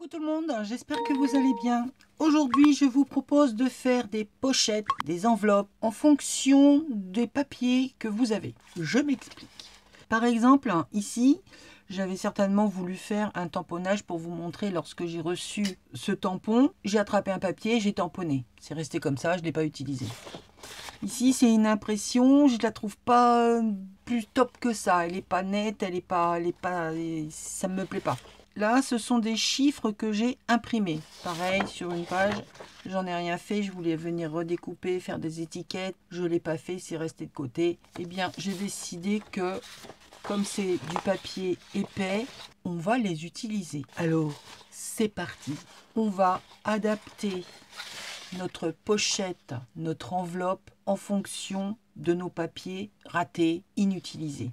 Coucou tout le monde, j'espère que vous allez bien. Aujourd'hui, je vous propose de faire des pochettes, des enveloppes en fonction des papiers que vous avez. Je m'explique. Par exemple, ici, j'avais certainement voulu faire un tamponnage pour vous montrer lorsque j'ai reçu ce tampon. J'ai attrapé un papier, j'ai tamponné. C'est resté comme ça, je ne l'ai pas utilisé. Ici, c'est une impression, je ne la trouve pas plus top que ça. Elle n'est pas nette, ça ne me plaît pas. Là, ce sont des chiffres que j'ai imprimés. Pareil, sur une page, j'en ai rien fait. Je voulais venir redécouper, faire des étiquettes. Je ne l'ai pas fait, c'est resté de côté. Eh bien, j'ai décidé que, comme c'est du papier épais, on va les utiliser. Alors, c'est parti. On va adapter notre pochette, notre enveloppe en fonction de nos papiers ratés, inutilisés.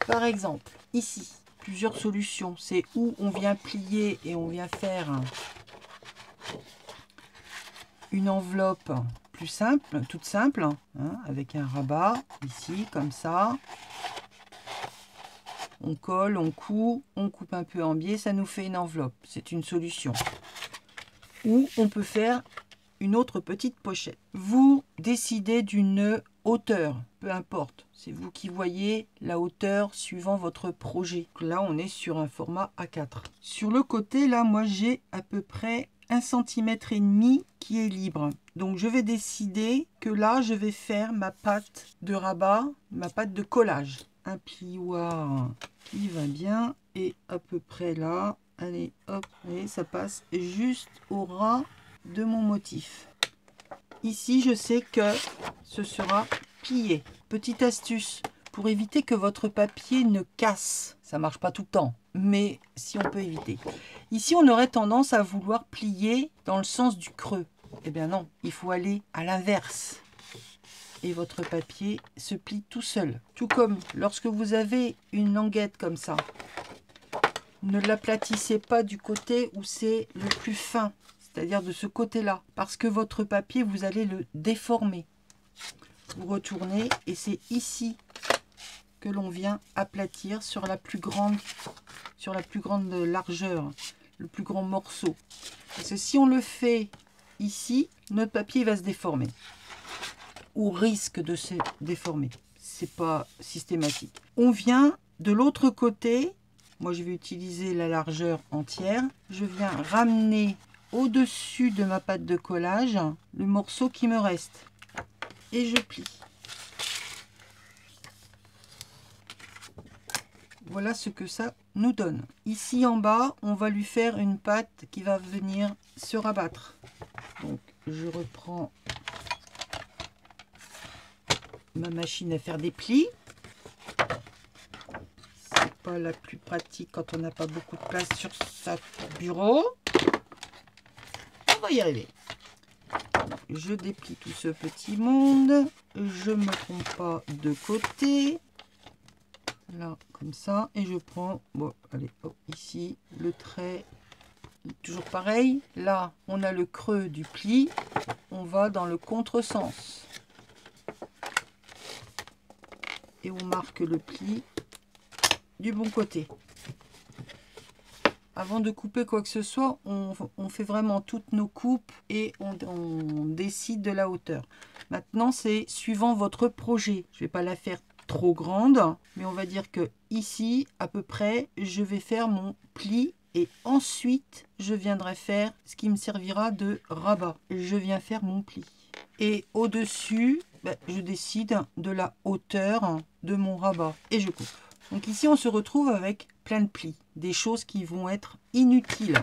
Par exemple, ici, plusieurs solutions. C'est où on vient plier et on vient faire une enveloppe plus simple, toute simple, hein, avec un rabat, ici, comme ça. On colle, on coud, on coupe un peu en biais, ça nous fait une enveloppe. C'est une solution. Ou on peut faire une autre petite pochette. Vous décidez d'une hauteur, peu importe. C'est vous qui voyez la hauteur suivant votre projet. Là, on est sur un format A4. Sur le côté, là, moi, j'ai à peu près 1,5 cm qui est libre. Donc, je vais décider que là, je vais faire ma pâte de rabat, ma pâte de collage. Un plioir qui va bien et à peu près là. Allez, hop, et ça passe juste au ras de mon motif. Ici, je sais que ce sera plié. Petite astuce pour éviter que votre papier ne casse. Ça marche pas tout le temps, mais si on peut éviter. Ici, on aurait tendance à vouloir plier dans le sens du creux. Eh bien non, il faut aller à l'inverse. Et votre papier se plie tout seul. Tout comme lorsque vous avez une languette comme ça. Ne l'aplatissez pas du côté où c'est le plus fin. C'est-à-dire de ce côté-là, parce que votre papier, vous allez le déformer. Vous retournez et c'est ici que l'on vient aplatir sur la plus grande largeur, le plus grand morceau. Parce que si on le fait ici, notre papier va se déformer ou risque de se déformer. C'est pas systématique. On vient de l'autre côté. Moi, je vais utiliser la largeur entière. Je viens ramener au-dessus de ma pâte de collage le morceau qui me reste et je plie. Voilà ce que ça nous donne. Ici en bas, on va lui faire une pâte qui va venir se rabattre. Donc je reprends ma machine à faire des plis. C'est pas la plus pratique quand on n'a pas beaucoup de place sur sa bureau. On va y arriver. Je déplie tout ce petit monde. Je ne me trompe pas de côté. Là, comme ça. Et je prends, bon, allez, hop, ici, le trait. Toujours pareil. Là, on a le creux du pli. On va dans le contresens. Et on marque le pli du bon côté. Avant de couper quoi que ce soit, on fait vraiment toutes nos coupes et on décide de la hauteur. Maintenant, c'est suivant votre projet. Je ne vais pas la faire trop grande, mais on va dire que ici, à peu près, je vais faire mon pli et ensuite, je viendrai faire ce qui me servira de rabat. Je viens faire mon pli. Et au-dessus, je décide de la hauteur de mon rabat et je coupe. Donc ici, on se retrouve avec plein de plis, des choses qui vont être inutiles.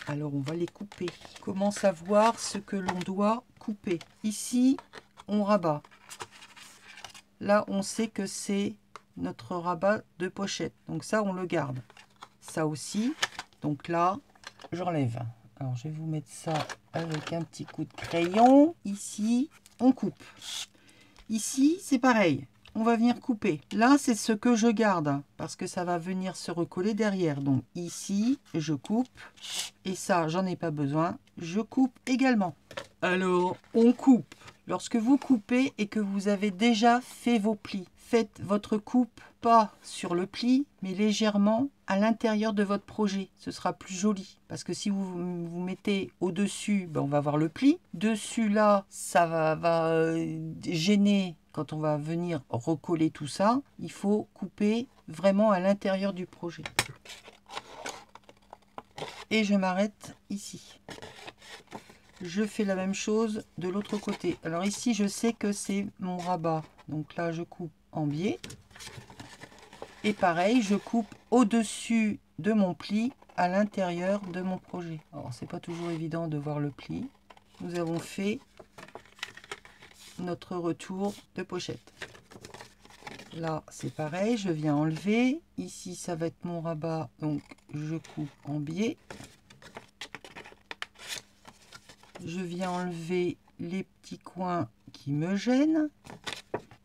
Alors, on va les couper. Comment savoir ce que l'on doit couper? Ici, on rabat. Là, on sait que c'est notre rabat de pochette. Donc ça, on le garde. Ça aussi. Donc là, j'enlève. Alors, je vais vous mettre ça avec un petit coup de crayon. Ici, on coupe. Ici, c'est pareil. On va venir couper. Là, c'est ce que je garde parce que ça va venir se recoller derrière. Donc ici, je coupe. Et ça, j'en ai pas besoin. Je coupe également. Alors, on coupe. Lorsque vous coupez et que vous avez déjà fait vos plis, faites votre coupe pas sur le pli, mais légèrement à l'intérieur de votre projet. Ce sera plus joli. Parce que si vous mettez au-dessus, ben on va voir le pli. Dessus, là, ça va gêner quand on va venir recoller tout ça. Il faut couper vraiment à l'intérieur du projet. Et je m'arrête ici. Je fais la même chose de l'autre côté. Alors ici, je sais que c'est mon rabat. Donc là, je coupe en biais. Et pareil, je coupe au-dessus de mon pli, à l'intérieur de mon projet. Alors, c'est pas toujours évident de voir le pli. Nous avons fait notre retour de pochette. Là, c'est pareil, je viens enlever. Ici, ça va être mon rabat, donc je coupe en biais. Je viens enlever les petits coins qui me gênent.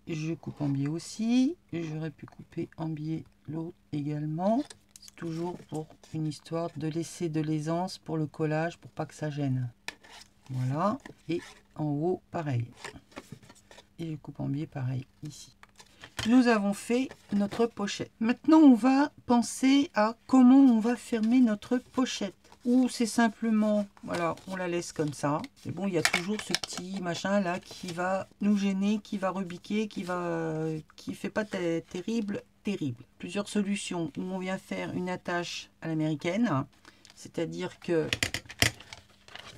Je coupe en biais aussi. J'aurais pu couper en biais l'autre également. C'est toujours pour une histoire de laisser de l'aisance pour le collage, pour pas que ça gêne. Voilà. Et en haut, pareil. Et je coupe en biais pareil ici. Nous avons fait notre pochette. Maintenant, on va penser à comment on va fermer notre pochette. Ou c'est simplement, voilà, on la laisse comme ça. Mais bon, il y a toujours ce petit machin là qui va nous gêner, qui va rebiquer, qui fait pas terrible. Plusieurs solutions où on vient faire une attache à l'américaine. C'est-à-dire que,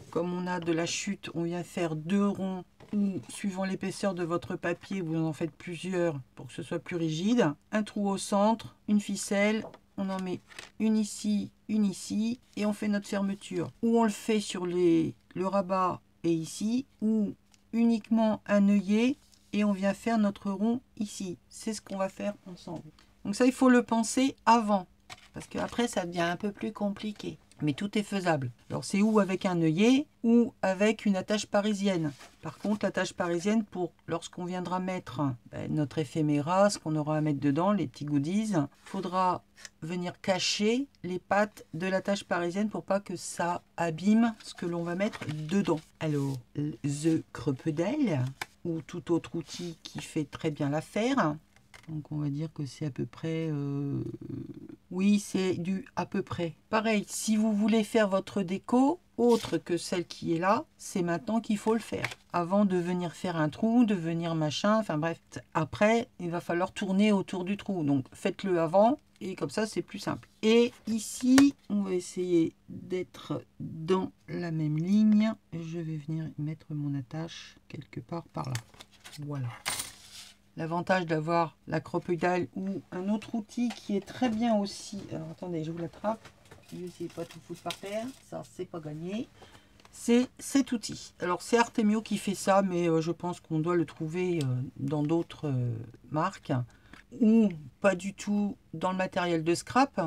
comme on a de la chute, on vient faire 2 ronds. Ou suivant l'épaisseur de votre papier, vous en faites plusieurs pour que ce soit plus rigide. Un trou au centre, une ficelle. On en met une ici, et on fait notre fermeture. Ou on le fait sur le rabat et ici, ou uniquement un œillet et on vient faire notre rond ici. C'est ce qu'on va faire ensemble. Donc ça, il faut le penser avant, parce qu'après, ça devient un peu plus compliqué. Mais tout est faisable. Alors c'est ou avec un œillet ou avec une attache parisienne. Par contre, l'attache parisienne, pour lorsqu'on viendra mettre notre éphéméra, ce qu'on aura à mettre dedans, les petits goodies, il faudra venir cacher les pattes de l'attache parisienne pour pas que ça abîme ce que l'on va mettre dedans. Alors, the creux-pedal ou tout autre outil qui fait très bien l'affaire. Donc on va dire que c'est à peu près... Oui, c'est du à peu près. Pareil, si vous voulez faire votre déco, autre que celle qui est là, c'est maintenant qu'il faut le faire. Avant de venir faire un trou, de venir machin, enfin bref. Après, il va falloir tourner autour du trou. Donc faites-le avant et comme ça, c'est plus simple. Et ici, on va essayer d'être dans la même ligne. Je vais venir mettre mon attache quelque part par là. Voilà. L'avantage d'avoir la creux-pedal ou un autre outil qui est très bien aussi. Alors attendez, je vous l'attrape. Je vais essayer de pas tout foutre par terre. Ça, c'est pas gagné. C'est cet outil. Alors c'est Artemio qui fait ça, mais je pense qu'on doit le trouver dans d'autres marques. Ou pas du tout dans le matériel de scrap.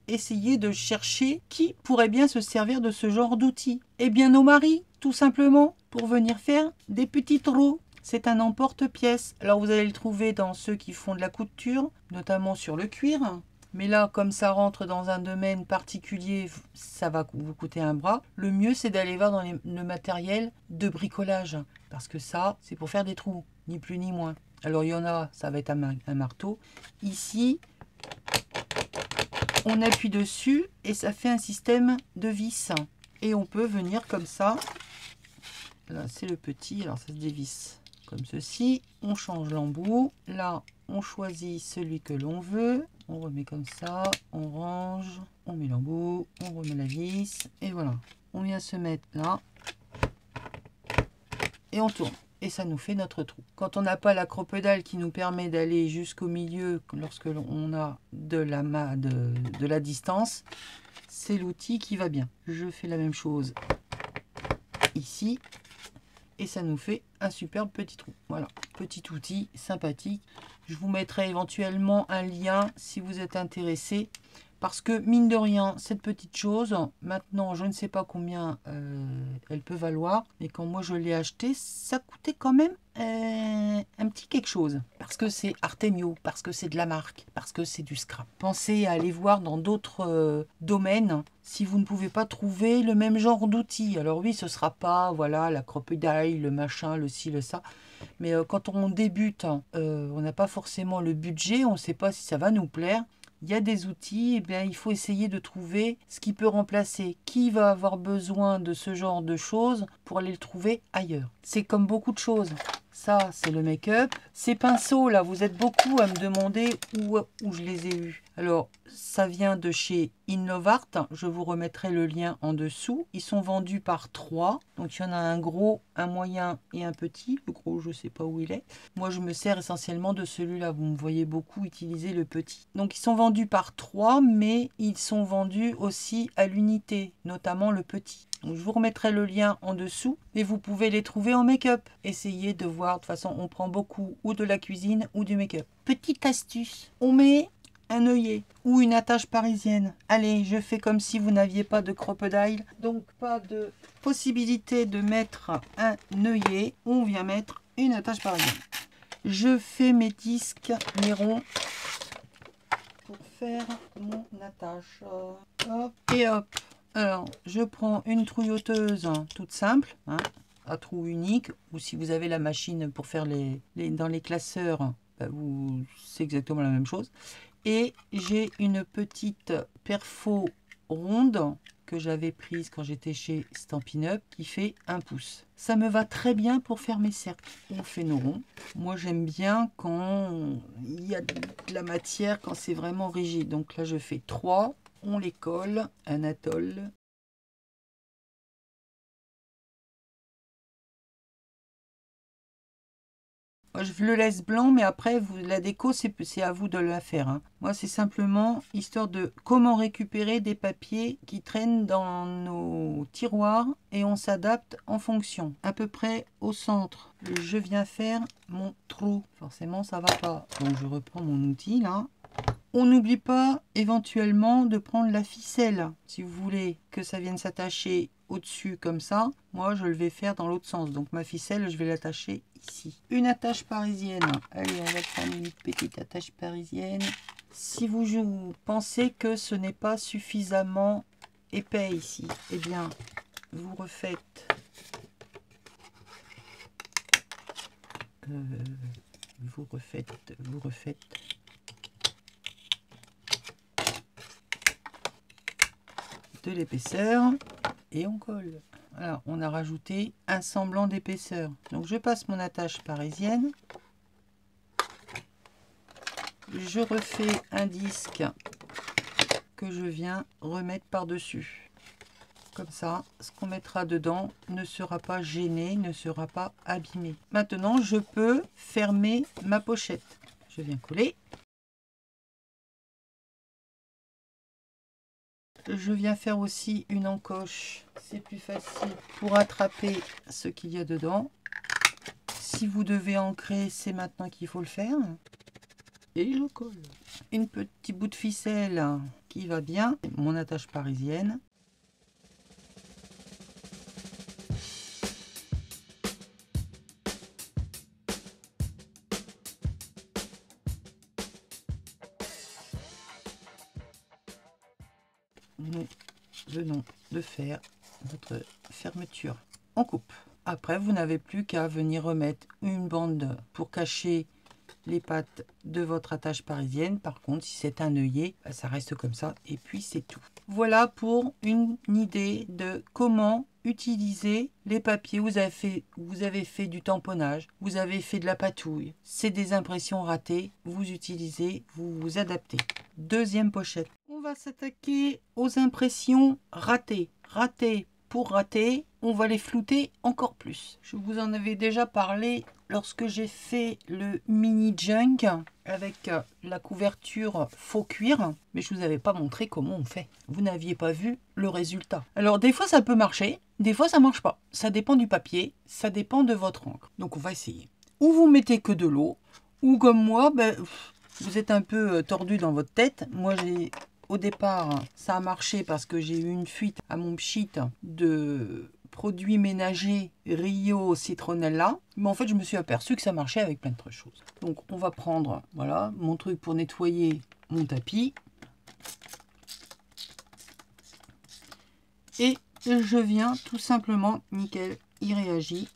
Essayez de chercher qui pourrait bien se servir de ce genre d'outil. Eh bien nos maris, tout simplement, pour venir faire des petits trous. C'est un emporte-pièce. Alors vous allez le trouver dans ceux qui font de la couture, notamment sur le cuir. Mais là, comme ça rentre dans un domaine particulier, ça va vous coûter un bras. Le mieux, c'est d'aller voir dans le matériel de bricolage. Parce que ça, c'est pour faire des trous, ni plus ni moins. Alors il y en a, ça va être un marteau. Ici, on appuie dessus et ça fait un système de vis. Et on peut venir comme ça. Là, c'est le petit, alors ça se dévisse comme ceci. On change l'embout. Là, on choisit celui que l'on veut. On remet comme ça. On range. On met l'embout. On remet la vis. Et voilà. On vient se mettre là. Et on tourne. Et ça nous fait notre trou. Quand on n'a pas la creux-pedal qui nous permet d'aller jusqu'au milieu lorsque l'on a de la distance, c'est l'outil qui va bien. Je fais la même chose ici. Et ça nous fait un superbe petit trou. Voilà, petit outil sympathique. Je vous mettrai éventuellement un lien si vous êtes intéressé. Parce que mine de rien, cette petite chose, maintenant je ne sais pas combien elle peut valoir. Mais quand moi je l'ai acheté, ça coûtait quand même un petit quelque chose. Parce que c'est Artemio, parce que c'est de la marque, parce que c'est du scrap. Pensez à aller voir dans d'autres domaines si vous ne pouvez pas trouver le même genre d'outils. Alors oui, ce sera pas, voilà, la crocodile, le machin, le ci, le ça. Mais quand on débute, on n'a pas forcément le budget, on ne sait pas si ça va nous plaire. Il y a des outils, et bien, il faut essayer de trouver ce qui peut remplacer. Qui va avoir besoin de ce genre de choses pour aller le trouver ailleurs. C'est comme beaucoup de choses. Ça, c'est le make-up. Ces pinceaux-là, vous êtes beaucoup à me demander où je les ai eus. Alors, ça vient de chez Innovart. Je vous remettrai le lien en dessous. Ils sont vendus par 3. Donc, il y en a un gros, un moyen et un petit. Le gros, je ne sais pas où il est. Moi, je me sers essentiellement de celui-là. Vous me voyez beaucoup utiliser le petit. Donc, ils sont vendus par 3, mais ils sont vendus aussi à l'unité, notamment le petit. Donc, je vous remettrai le lien en dessous et vous pouvez les trouver en make-up. Essayez de voir. De toute façon, on prend beaucoup ou de la cuisine ou du make-up. Petite astuce. On met un œillet ou une attache parisienne. Allez, je fais comme si vous n'aviez pas de crocodile. Donc, pas de possibilité de mettre un œillet. On vient mettre une attache parisienne. Je fais mes disques, mes ronds pour faire mon attache. Hop et hop. Alors, je prends une trouilloteuse toute simple, hein, à trou unique, ou si vous avez la machine pour faire dans les classeurs, bah, c'est exactement la même chose. Et j'ai une petite perfo ronde que j'avais prise quand j'étais chez Stampin' Up qui fait 1 pouce. Ça me va très bien pour faire mes cercles. On fait nos ronds. Moi, j'aime bien quand il y a de la matière, quand c'est vraiment rigide. Donc là, je fais 3. On les colle, un atoll. Moi, je le laisse blanc, mais après, la déco, c'est à vous de la faire, hein. Moi, c'est simplement histoire de comment récupérer des papiers qui traînent dans nos tiroirs et on s'adapte en fonction. À peu près au centre, je viens faire mon trou. Forcément, ça va pas. Donc, je reprends mon outil, là. On n'oublie pas éventuellement de prendre la ficelle. Si vous voulez que ça vienne s'attacher au-dessus comme ça, moi je le vais faire dans l'autre sens. Donc ma ficelle, je vais l'attacher ici. Une attache parisienne. Allez, on va prendre une petite attache parisienne. Si vous pensez que ce n'est pas suffisamment épais ici, eh bien, vous refaites... vous refaites de l'épaisseur et on colle. Voilà, on a rajouté un semblant d'épaisseur. Donc je passe mon attache parisienne. Je refais un disque que je viens remettre par-dessus. Comme ça, ce qu'on mettra dedans ne sera pas gêné, ne sera pas abîmé. Maintenant, je peux fermer ma pochette. Je viens coller. Je viens faire aussi une encoche, c'est plus facile pour attraper ce qu'il y a dedans. Si vous devez ancrer, c'est maintenant qu'il faut le faire. Et je colle. Une petite bout de ficelle qui va bien. Mon attache parisienne. Nous venons de faire notre fermeture en coupe. Après, vous n'avez plus qu'à venir remettre une bande pour cacher les pattes de votre attache parisienne. Par contre, si c'est un œillet, ça reste comme ça et puis c'est tout. Voilà pour une idée de comment utiliser les papiers. Vous avez fait du tamponnage, vous avez fait de la patouille. C'est des impressions ratées. Vous utilisez, vous vous adaptez. Deuxième pochette. On va s'attaquer aux impressions ratées. Ratées pour rater, on va les flouter encore plus. Je vous en avais déjà parlé lorsque j'ai fait le mini junk avec la couverture faux cuir, mais je vous avais pas montré comment on fait. Vous n'aviez pas vu le résultat. Alors des fois ça peut marcher, des fois ça marche pas. Ça dépend du papier, ça dépend de votre encre. Donc on va essayer. Ou vous mettez que de l'eau, ou comme moi, vous êtes un peu tordu dans votre tête. Moi au départ, ça a marché parce que j'ai eu une fuite à mon pchit de produit ménager Rio Citronella. Mais en fait, je me suis aperçu que ça marchait avec plein de choses. Donc, on va prendre, voilà, mon truc pour nettoyer mon tapis. Et je viens tout simplement, nickel, il réagit.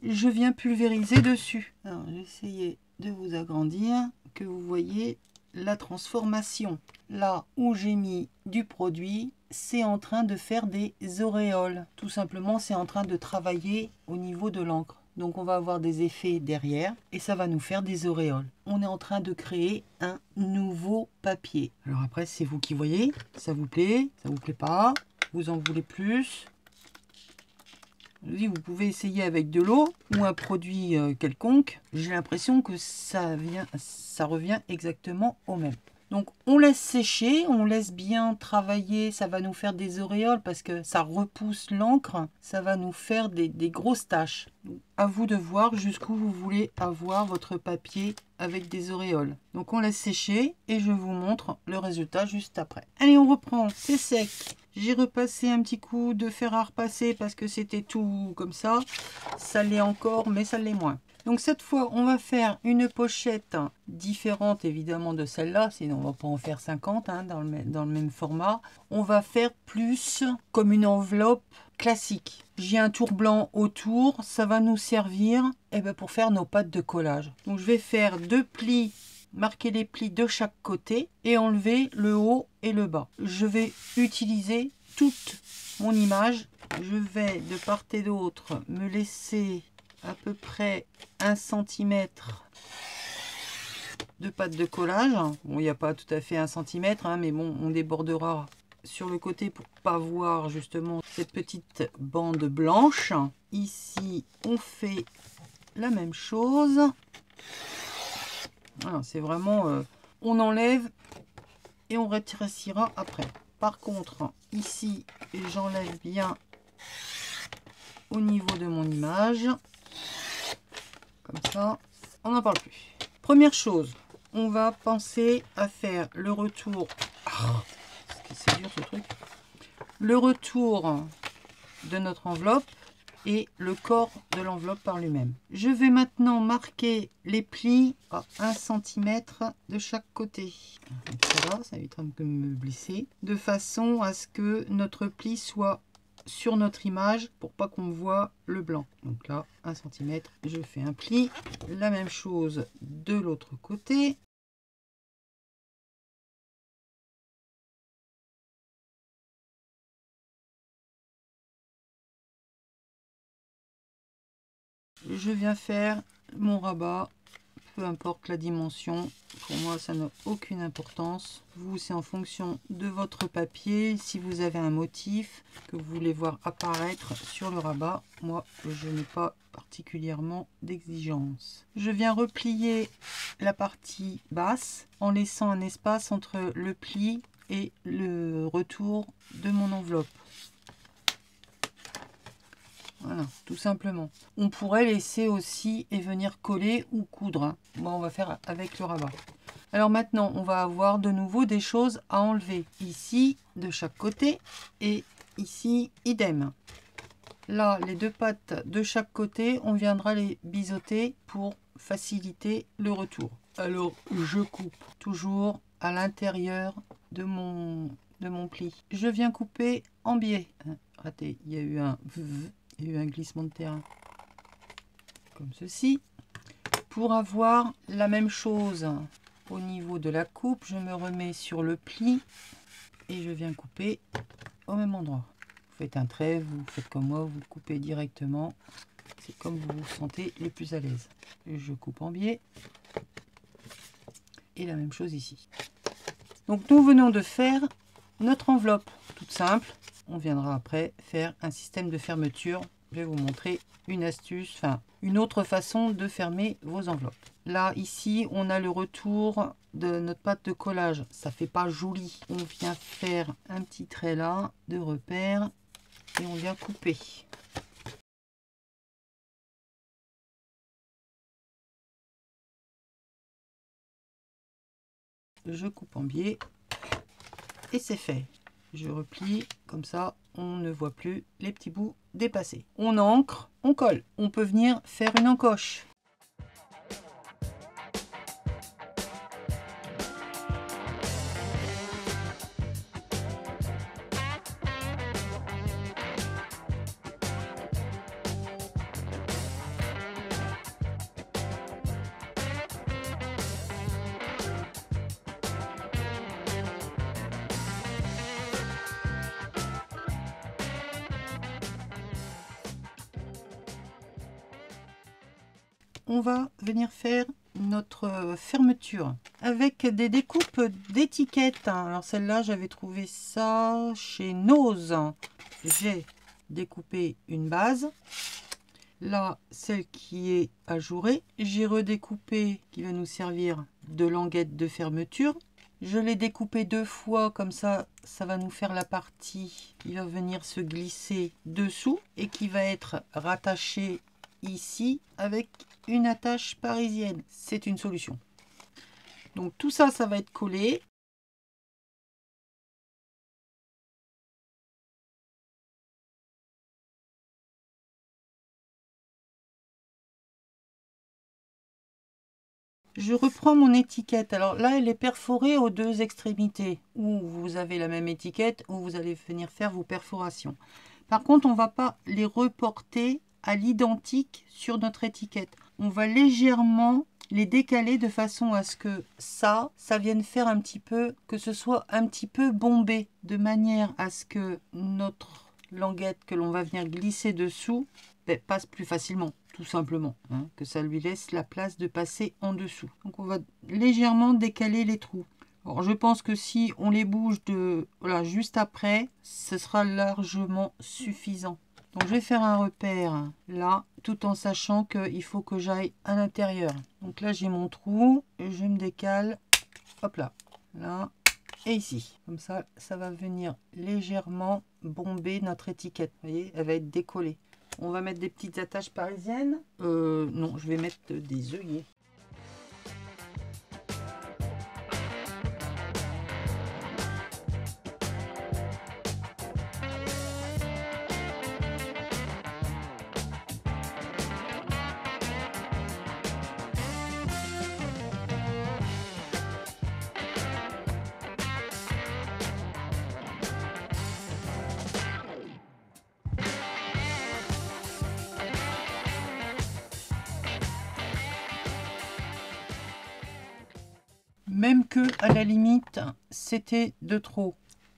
Je viens pulvériser dessus. Alors, j'ai essayé de vous agrandir, que vous voyez la transformation. Là où j'ai mis du produit, c'est en train de faire des auréoles. Tout simplement, c'est en train de travailler au niveau de l'encre. Donc on va avoir des effets derrière et ça va nous faire des auréoles. On est en train de créer un nouveau papier. Alors après, c'est vous qui voyez. Ça vous plaît pas, vous en voulez plus. Je vous dis, vous pouvez essayer avec de l'eau ou un produit quelconque. J'ai l'impression que ça revient exactement au même. Donc on laisse sécher, on laisse bien travailler, ça va nous faire des auréoles parce que ça repousse l'encre, ça va nous faire des grosses taches. Donc, à vous de voir jusqu'où vous voulez avoir votre papier avec des auréoles. Donc on laisse sécher et je vous montre le résultat juste après. Allez, on reprend, c'est sec. J'ai repassé un petit coup de fer à repasser parce que c'était tout comme ça. Ça l'est encore, mais ça l'est moins. Donc cette fois, on va faire une pochette différente évidemment de celle-là, sinon on va pas en faire 50 hein, dans le même format. On va faire plus comme une enveloppe classique. J'ai un tour blanc autour, ça va nous servir pour faire nos pattes de collage. Donc je vais faire 2 plis, marquer les plis de chaque côté et enlever le haut et le bas. Je vais utiliser toute mon image. Je vais de part et d'autre me laisser à peu près 1 cm de pâte de collage. Bon, il n'y a pas tout à fait 1 cm, hein, mais bon, on débordera sur le côté pour pas voir justement cette petite bande blanche. Ici, on fait la même chose. Voilà, c'est vraiment... on enlève et on rétrécira après. Par contre, ici, j'enlève bien au niveau de mon image. Comme ça, on n'en parle plus. Première chose, on va penser à faire le retour. C'est dur ce truc. Le retour de notre enveloppe et le corps de l'enveloppe par lui-même. Je vais maintenant marquer les plis à 1 cm de chaque côté. Ça évitera de me glisser. De façon à ce que notre pli soit sur notre image pour pas qu'on voit le blanc. Donc là, 1 cm, je fais un pli. La même chose de l'autre côté. Je viens faire mon rabat, peu importe la dimension. Pour moi, ça n'a aucune importance. Vous, c'est en fonction de votre papier. Si vous avez un motif que vous voulez voir apparaître sur le rabat, moi, je n'ai pas particulièrement d'exigence. Je viens replier la partie basse en laissant un espace entre le pli et le retour de mon enveloppe. Voilà, tout simplement. On pourrait laisser aussi et venir coller ou coudre. Hein. Moi, on va faire avec le rabat. Alors maintenant, on va avoir de nouveau des choses à enlever. Ici, de chaque côté, et ici, idem. Là, les 2 pattes de chaque côté, on viendra les biseauter pour faciliter le retour. Alors, je coupe toujours à l'intérieur de mon pli. Je viens couper en biais. Raté, il y a eu un glissement de terrain. Comme ceci. Pour avoir la même chose au niveau de la coupe, je me remets sur le pli et je viens couper au même endroit. Vous faites un trait, vous faites comme moi, vous coupez directement. C'est comme vous vous sentez le plus à l'aise. Je coupe en biais. Et la même chose ici. Donc nous venons de faire notre enveloppe toute simple. On viendra après faire un système de fermeture. Je vais vous montrer une astuce, enfin une autre façon de fermer vos enveloppes. Là, ici, on a le retour de notre pâte de collage. Ça fait pas joli. On vient faire un petit trait là de repère et on vient couper. Je coupe en biais et c'est fait. Je replie, comme ça on ne voit plus les petits bouts dépassés. On ancre, on colle. On peut venir faire une encoche. On va venir faire notre fermeture avec des découpes d'étiquettes. Alors celle-là, j'avais trouvé ça chez Nose. J'ai découpé une base. Là, celle qui est ajourée. J'ai redécoupé qui va nous servir de languette de fermeture. Je l'ai découpé 2 fois, comme ça, ça va nous faire la partie qui va venir se glisser dessous et qui va être rattachée ici avec une attache parisienne. C'est une solution. Donc tout ça, ça va être collé. Je reprends mon étiquette. Alors là, elle est perforée aux 2 extrémités. Où vous avez la même étiquette, où vous allez venir faire vos perforations. Par contre, on ne va pas les reporter à l'identique sur notre étiquette. On va légèrement les décaler de façon à ce que ça vienne faire un petit peu, que ce soit un petit peu bombé, de manière à ce que notre languette que l'on va venir glisser dessous passe plus facilement, tout simplement, hein, que ça lui laisse la place de passer en dessous. Donc on va légèrement décaler les trous. Alors je pense que si on les bouge voilà, juste après, ce sera largement suffisant. Donc je vais faire un repère là, tout en sachant qu'il faut que j'aille à l'intérieur. Donc là j'ai mon trou, et je me décale, hop là, là et ici. Comme ça, ça va venir légèrement bomber notre étiquette. Vous voyez, elle va être décollée. On va mettre des petites attaches parisiennes. Non, je vais mettre des œillets. Même que, à la limite, c'était de trop.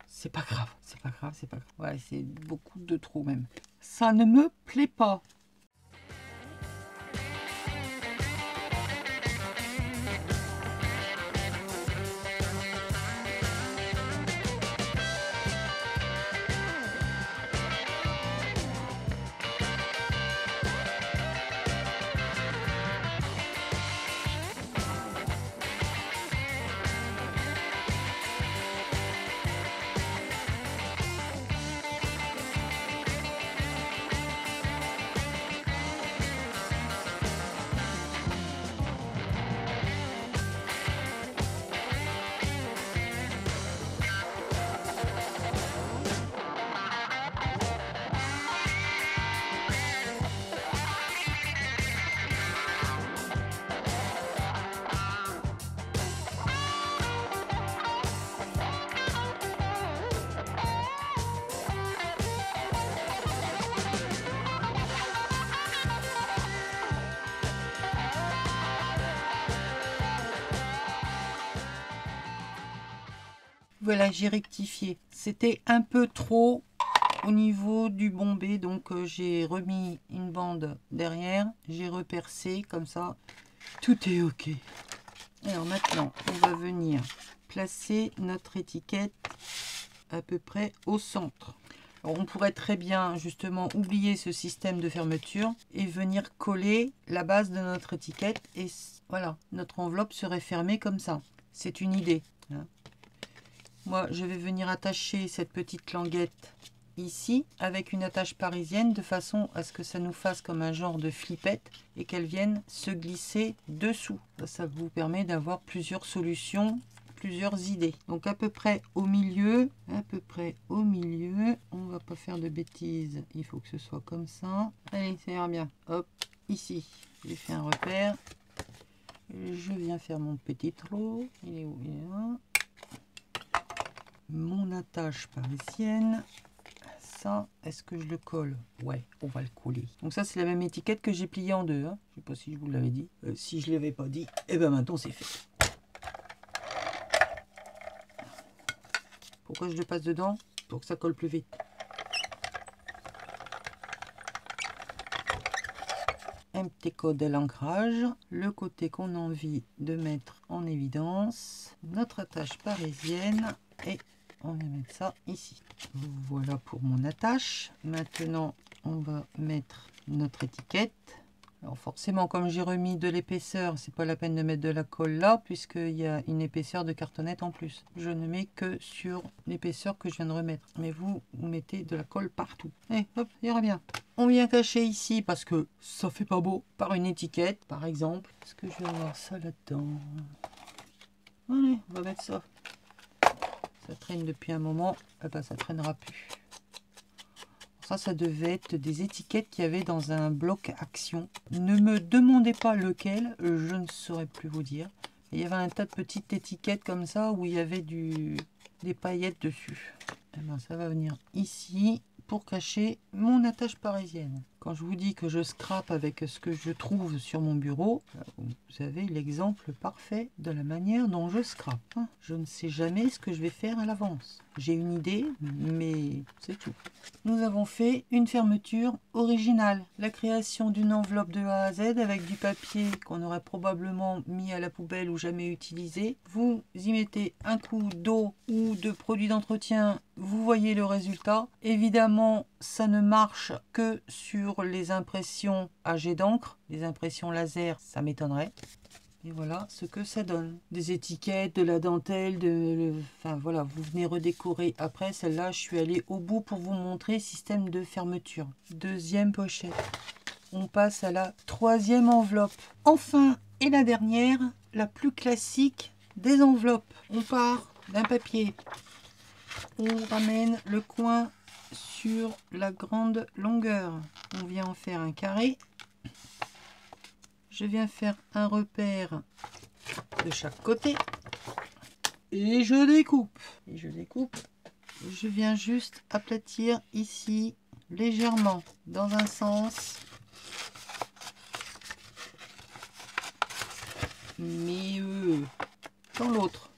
C'est pas grave, c'est pas grave, c'est pas grave. Ouais, c'est beaucoup de trop même. Ça ne me plaît pas. Voilà, j'ai rectifié. C'était un peu trop au niveau du bombé, donc j'ai remis une bande derrière, j'ai repercé comme ça, tout est ok. Alors maintenant, on va venir placer notre étiquette à peu près au centre. Alors, on pourrait très bien justement oublier ce système de fermeture et venir coller la base de notre étiquette et voilà, notre enveloppe serait fermée comme ça. C'est une idée, hein. Moi, je vais venir attacher cette petite languette ici avec une attache parisienne de façon à ce que ça nous fasse comme un genre de flippette et qu'elle vienne se glisser dessous. Ça vous permet d'avoir plusieurs solutions plusieurs idées. Donc à peu près au milieu, on va pas faire de bêtises, il faut que ce soit comme ça. Allez, ça ira bien. Hop, ici, j'ai fait un repère. Je viens faire mon petit trou. Il est où? Il est là. Mon attache parisienne. Ça, est-ce que je le colle? Ouais, on va le coller. Donc ça, c'est la même étiquette que j'ai pliée en deux. Hein. Je sais pas si je vous l'avais dit. Si je ne l'avais pas dit, et ben maintenant c'est fait. Pourquoi je le passe dedans? Pour que ça colle plus vite. Un petit code à l'ancrage. Le côté qu'on a envie de mettre en évidence. Notre attache parisienne. Et on va mettre ça ici. Voilà pour mon attache. Maintenant, on va mettre notre étiquette. Alors forcément, comme j'ai remis de l'épaisseur, c'est pas la peine de mettre de la colle là, puisqu'il y a une épaisseur de cartonnette en plus. Je ne mets que sur l'épaisseur que je viens de remettre. Mais vous mettez de la colle partout. Et hop, il ira bien. On vient cacher ici, parce que ça fait pas beau, par une étiquette, par exemple. Est-ce que je vais avoir ça là-dedans? Allez, on va mettre ça. Ça traîne depuis un moment, eh ben, ça traînera plus. Ça devait être des étiquettes qu'il y avait dans un bloc action. Ne me demandez pas lequel, je ne saurais plus vous dire. Il y avait un tas de petites étiquettes comme ça où il y avait des paillettes dessus. Eh ben, ça va venir ici pour cacher mon attache parisienne. Quand je vous dis que je scrape avec ce que je trouve sur mon bureau, vous avez l'exemple parfait de la manière dont je scrape. Je ne sais jamais ce que je vais faire à l'avance. J'ai une idée, mais c'est tout. Nous avons fait une fermeture originale. La création d'une enveloppe de A à Z avec du papier qu'on aurait probablement mis à la poubelle ou jamais utilisé. Vous y mettez un coup d'eau ou de produit d'entretien, vous voyez le résultat. Évidemment, ça ne marche que sur les impressions à jet d'encre. Les impressions laser, ça m'étonnerait. Et voilà ce que ça donne. Des étiquettes, de la dentelle, enfin voilà, vous venez redécorer. Après, celle-là, je suis allée au bout pour vous montrer système de fermeture. Deuxième pochette. On passe à la troisième enveloppe. Enfin, et la dernière, la plus classique des enveloppes. On part d'un papier. On ramène le coin sur la grande longueur. On vient en faire un carré. Je viens faire un repère de chaque côté et je découpe. Je viens juste aplatir ici légèrement dans un sens, mais dans l'autre.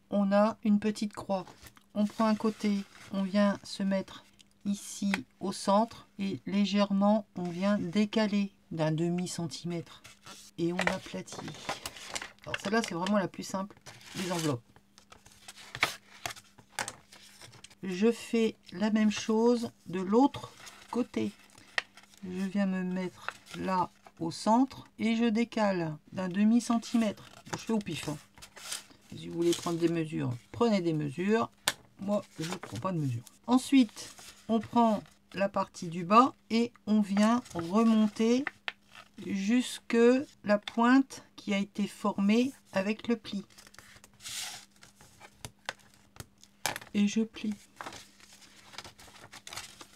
On a une petite croix. On prend un côté, on vient se mettre ici au centre et légèrement on vient décaler d'un demi-centimètre et on aplatit. Alors celle-là, c'est vraiment la plus simple des enveloppes. Je fais la même chose de l'autre côté. Je viens me mettre là au centre et je décale d'un demi-centimètre. Je fais au pif. Si vous voulez prendre des mesures, prenez des mesures. Moi, je ne prends pas de mesure. Ensuite, on prend la partie du bas et on vient remonter jusque la pointe qui a été formée avec le pli. Et je plie.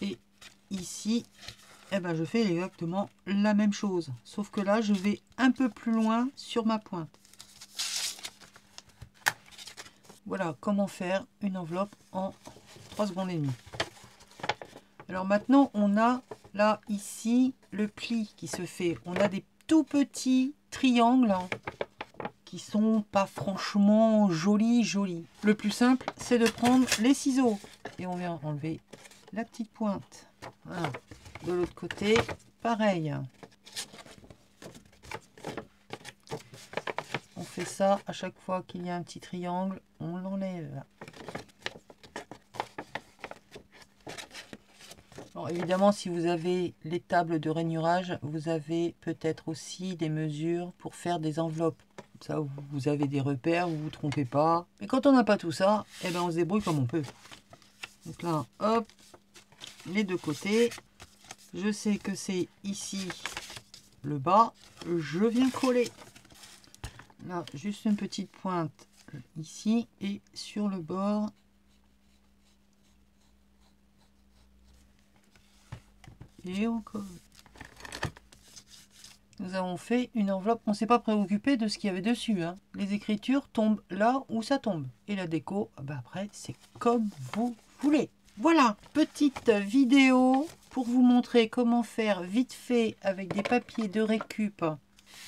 Et ici, eh ben, je fais exactement la même chose. Sauf que là, je vais un peu plus loin sur ma pointe. Voilà comment faire une enveloppe en 3 secondes et demie. Alors maintenant, on a là, ici, le pli qui se fait. On a des tout petits triangles qui sont pas franchement jolis. Le plus simple, c'est de prendre les ciseaux. Et on vient enlever la petite pointe. Voilà. De l'autre côté, pareil. On fait ça à chaque fois qu'il y a un petit triangle, on l'enlève. Alors évidemment, si vous avez les tables de rainurage, vous avez peut-être aussi des mesures pour faire des enveloppes. Ça, vous avez des repères, vous ne vous trompez pas. Mais quand on n'a pas tout ça, eh ben on se débrouille comme on peut. Donc là, hop, les deux côtés. Je sais que c'est ici le bas. Je viens coller. Là, juste une petite pointe ici et sur le bord. Et encore. Nous avons fait une enveloppe. On ne s'est pas préoccupé de ce qu'il y avait dessus, hein. Les écritures tombent là où ça tombe. Et la déco, bah après, c'est comme vous voulez. Voilà, petite vidéo pour vous montrer comment faire vite fait avec des papiers de récup.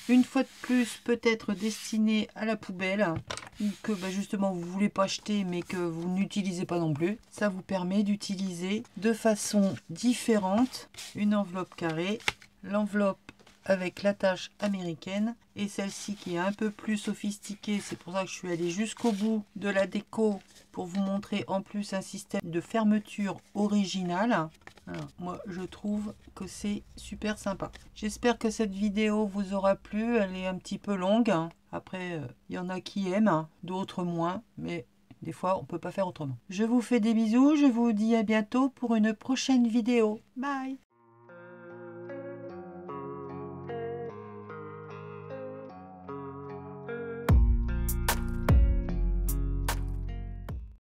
Une fois de plus, peut-être destiné à la poubelle, ou que bah, justement vous ne voulez pas jeter mais que vous n'utilisez pas non plus. Ça vous permet d'utiliser de façon différente une enveloppe carrée, l'enveloppe avec l'attache américaine et celle-ci qui est un peu plus sophistiquée. C'est pour ça que je suis allée jusqu'au bout de la déco pour vous montrer en plus un système de fermeture original. Alors, moi je trouve que c'est super sympa. J'espère que cette vidéo vous aura plu. Elle est un petit peu longue. Après, il y en a qui aiment, d'autres moins, mais des fois on ne peut pas faire autrement. Je vous fais des bisous, je vous dis à bientôt pour une prochaine vidéo. Bye!